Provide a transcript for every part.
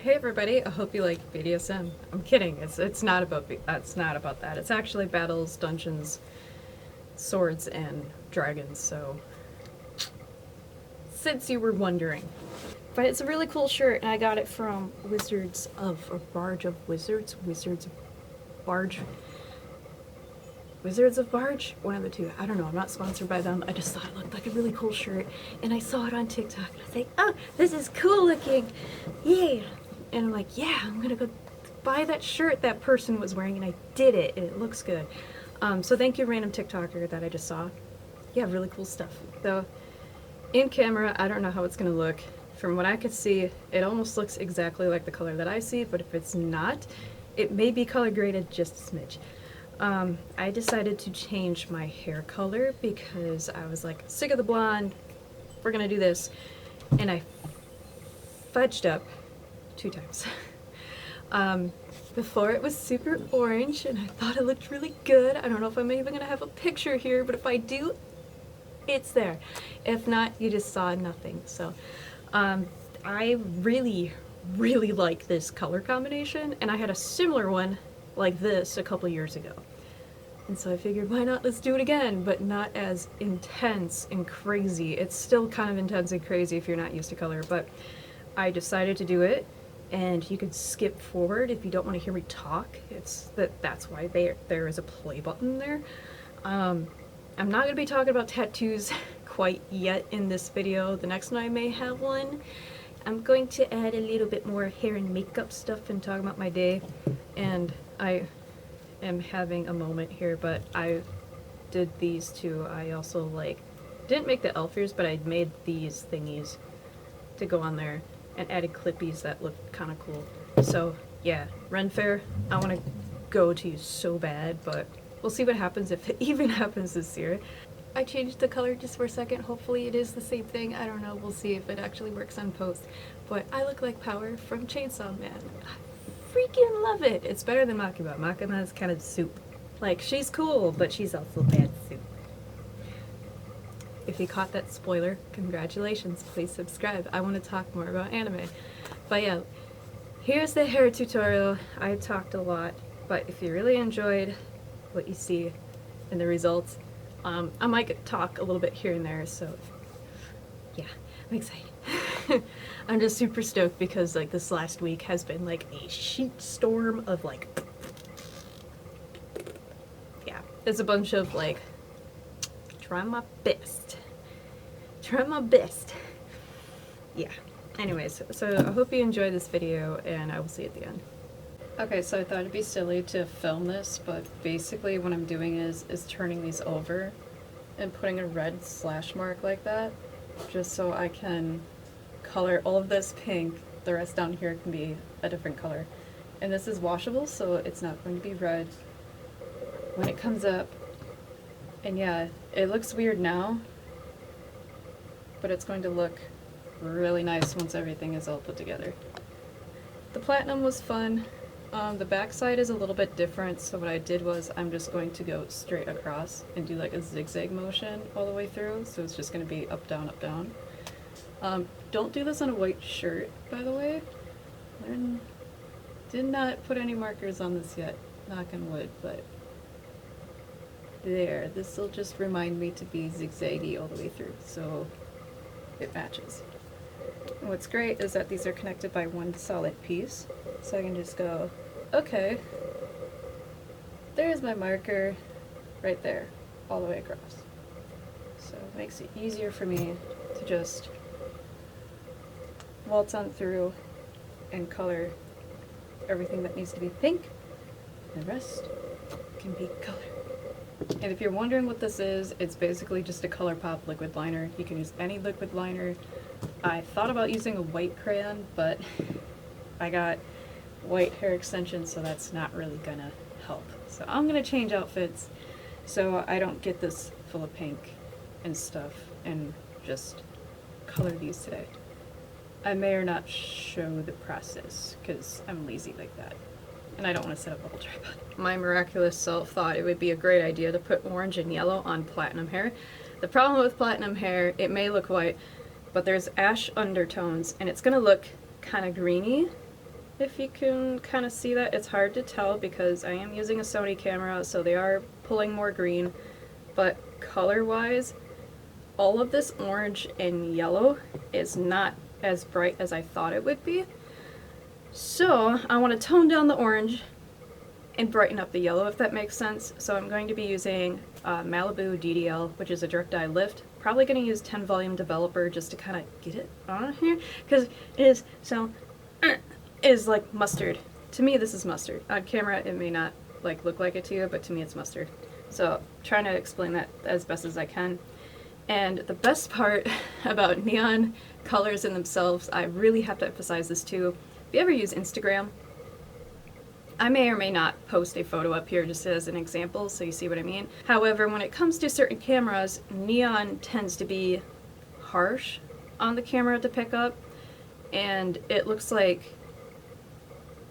Hey everybody, I hope you like BDSM. I'm kidding. It's not about that. It's actually battles, dungeons, swords, and dragons. So, since you were wondering, but it's a really cool shirt, and I got it from Barge of Wizards, Wizards of Barge, one of the two. I don't know. I'm not sponsored by them. I just thought it looked like a really cool shirt, and I saw it on TikTok, and I was like, oh, this is cool looking, yay! And I'm like, yeah, I'm gonna go buy that shirt that person was wearing, and I did it, and it looks good. So thank you, random TikToker that I just saw. Yeah, really cool stuff. Though, in camera, I don't know how it's gonna look. From what I could see, it almost looks exactly like the color that I see, but if it's not, it may be color graded just a smidge. I decided to change my hair color because I was like, sick of the blonde, we're gonna do this. And I fudged up 2 times. Before it was super orange and I thought it looked really good. I don't know if I'm even gonna have a picture here, but if I do, it's there. If not, you just saw nothing. So I really like this color combination, and I had a similar one like this a couple years ago. And so I figured, why not, let's do it again, but not as intense and crazy. It's still kind of intense and crazy if you're not used to color, but I decided to do it, and you can skip forward if you don't want to hear me talk. That's why there is a play button there. I'm not going to be talking about tattoos quite yet in this video. The next one I may have one. I'm going to add a little bit more hair and makeup stuff and talk about my day, and I am having a moment here, but I did these two. I also didn't make the elf ears, but I made these thingies to go on there and added clippies that look kind of cool. So yeah, Ren Fair, I want to go to so bad, but we'll see what happens if it even happens this year. I changed the color just for a second. Hopefully it is the same thing. I don't know. We'll see if it actually works on post. But I look like Power from Chainsaw Man. I freaking love it. It's better than Makima. Makima is kind of soup. Like, she's cool, but she's also bad soup. If you caught that spoiler, congratulations. Please subscribe. I want to talk more about anime. But yeah, here's the hair tutorial. I talked a lot, but if you really enjoyed what you see in the results, I might talk a little bit here and there, so yeah, I'm excited. I'm just super stoked because this last week has been like a sheet storm of yeah, it's a bunch of try my best. Yeah, anyways, so I hope you enjoyed this video, and I will see you at the end. Okay, so I thought it'd be silly to film this, but basically what I'm doing is turning these over and putting a red slash mark like that, just so I can color all of this pink, the rest down here can be a different color. And this is washable, so it's not going to be red when it comes up. And yeah, it looks weird now, but it's going to look really nice once everything is all put together. The platinum was fun. The back side is a little bit different, so what I did was I'm just going to go straight across and do a zigzag motion all the way through, so it's just going to be up, down, up, down. Don't do this on a white shirt, by the way. I did not put any markers on this yet, knock on wood, but there. This will just remind me to be zigzaggy all the way through, so it matches. And what's great is that these are connected by one solid piece, so I can just go, okay, there's my marker right there, all the way across. So it makes it easier for me to just waltz on through and color everything that needs to be pink, and the rest can be color. And if you're wondering what this is, it's basically just a Colourpop liquid liner. You can use any liquid liner. I thought about using a white crayon, but I got white hair extensions, so that's not really gonna help. So I'm gonna change outfits so I don't get this full of pink and stuff and just color these today. I may or not show the process because I'm lazy like that, and I don't want to set up a whole tripod. My miraculous self thought it would be a great idea to put orange and yellow on platinum hair. The problem with platinum hair, it may look white, but there's ash undertones, and it's going to look kind of greeny if you can kind of see that. It's hard to tell because I am using a Sony camera, so they are pulling more green, but color-wise, all of this orange and yellow is not as bright as I thought it would be. So I want to tone down the orange and brighten up the yellow, if that makes sense. So I'm going to be using Malibu DDL, which is a direct dye lift. Probably going to use 10 volume developer just to kind of get it on here, because it is so is like mustard. To me, this is mustard. On camera, it may not like look like it to you, but to me, it's mustard. So trying to explain that as best as I can. And the best part about neon colors in themselves, I really have to emphasize this too. If you ever use Instagram, I may or may not post a photo up here just as an example so you see what I mean. However, when it comes to certain cameras, neon tends to be harsh on the camera to pick up, and it looks like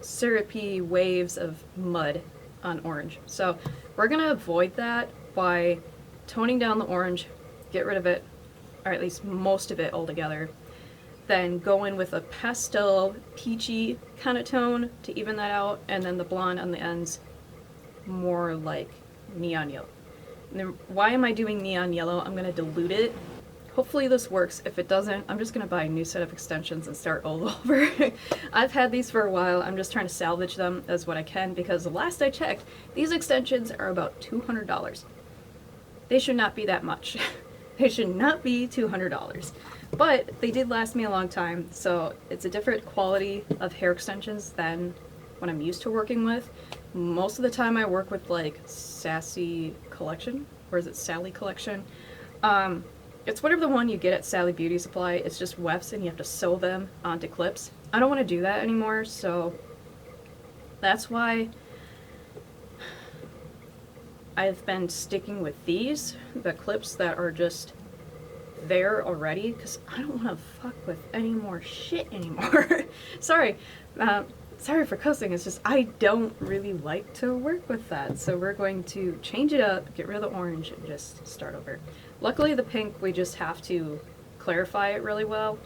syrupy waves of mud on orange. So we're going to avoid that by toning down the orange, get rid of it, or at least most of it altogether, then go in with a pastel peachy kind of tone to even that out, and then the blonde on the ends more like neon yellow. And then why am I doing neon yellow? I'm going to dilute it. Hopefully this works. If it doesn't, I'm just going to buy a new set of extensions and start all over. I've had these for a while. I'm just trying to salvage them as what I can, because the last I checked, these extensions are about $200. They should not be that much. They should not be $200. But they did last me a long time, so it's a different quality of hair extensions than what I'm used to working with. Most of the time I work with like Sassy Collection, or is it Sally Collection? It's whatever the one you get at Sally Beauty Supply. It's just wefts and you have to sew them onto clips. I don't want to do that anymore, so that's why I've been sticking with these, the clips that are just there already, because I don't want to fuck with any more shit anymore. Sorry. Sorry for cussing, it's just I don't really like to work with that. So we're going to change it up, get rid of the orange, and just start over. Luckily the pink, we just have to clarify it really well.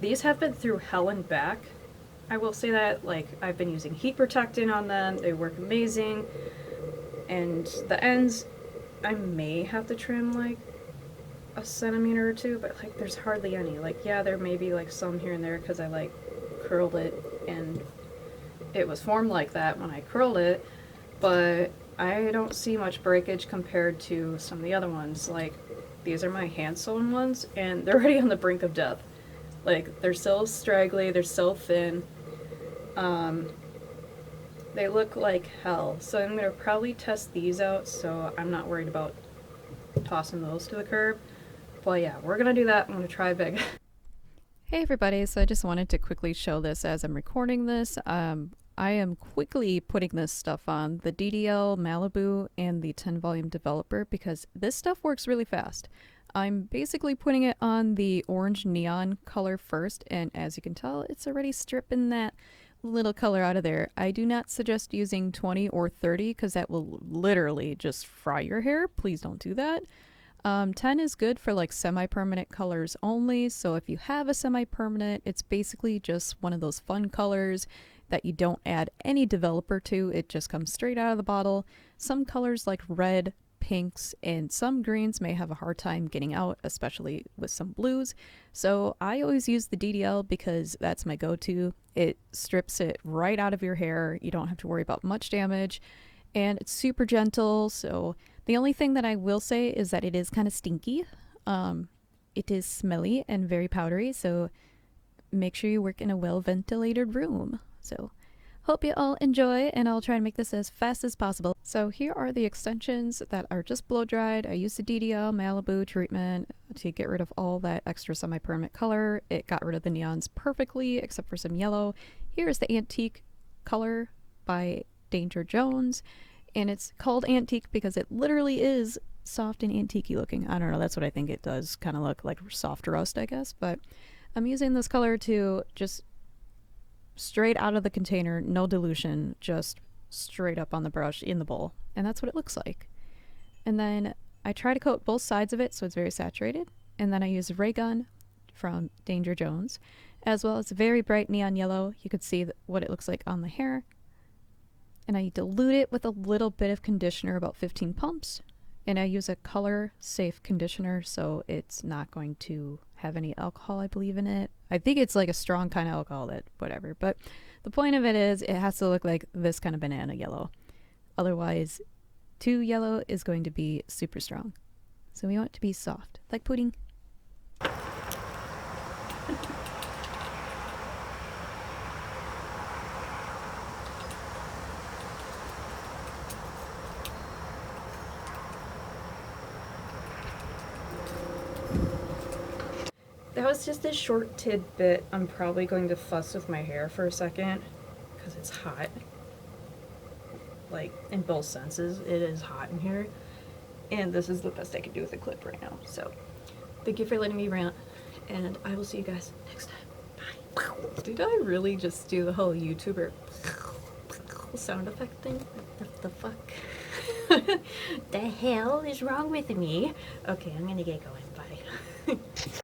These have been through hell and back. I will say that, like, I've been using heat protectant on them, they work amazing. And the ends, I may have to trim like a centimeter or two, but like there's hardly any. Like, yeah, there may be like some here and there because I like curled it and it was formed like that when I curled it, but I don't see much breakage compared to some of the other ones. Like, these are my hand sewn ones and they're already on the brink of death. Like, they're so straggly, they're so thin. They look like hell, so I'm gonna probably test these out, so I'm not worried about tossing those to the curb. But yeah, we're gonna do that. I'm gonna try big. Hey everybody, so I just wanted to quickly show this as I'm recording this. I am quickly putting this stuff on the DDL, Malibu, and the 10 volume developer because this stuff works really fast. I'm basically putting it on the orange neon color first, and as you can tell, it's already stripping that little color out of there. I do not suggest using 20 or 30 because that will literally just fry your hair. Please don't do that. 10 is good for like semi-permanent colors only, so if you have a semi-permanent, it's basically just one of those fun colors that you don't add any developer to. It just comes straight out of the bottle. Some colors like red, pinks, and some greens may have a hard time getting out, especially with some blues. So I always use the DDL because that's my go-to. It strips it right out of your hair. You don't have to worry about much damage, and it's super gentle. So the only thing that I will say is that it is kind of stinky. It is smelly and very powdery, so make sure you work in a well-ventilated room. So hope you all enjoy, and I'll try and make this as fast as possible. So here are the extensions that are just blow dried. I used the DDL Malibu treatment to get rid of all that extra semi-permanent color. It got rid of the neons perfectly, except for some yellow. Here's the Antique color by Danger Jones, and it's called Antique because it literally is soft and antique-y looking. I don't know, that's what I think it does kind of look like, soft rust, I guess, but I'm using this color to just straight out of the container, no dilution, just straight up on the brush in the bowl, and that's what it looks like. And then I try to coat both sides of it so it's very saturated, and then I use a ray gun from Danger Jones, as well as very bright neon yellow. You could see what it looks like on the hair. And I dilute it with a little bit of conditioner, about 15 pumps. And I use a color safe conditioner, so it's not going to have any alcohol, I believe, in it. I think it's like a strong kind of alcohol, that whatever. But the point of it is it has to look like this kind of banana yellow. Otherwise, too yellow is going to be super strong. So we want it to be soft, like pudding. That was just a short tidbit. I'm probably going to fuss with my hair for a second because it's hot. Like, in both senses, it is hot in here. And this is the best I can do with a clip right now. So, thank you for letting me rant. And I will see you guys next time. Bye. Did I really just do the whole YouTuber sound effect thing? What the fuck? The hell is wrong with me? Okay, I'm gonna get going. Bye.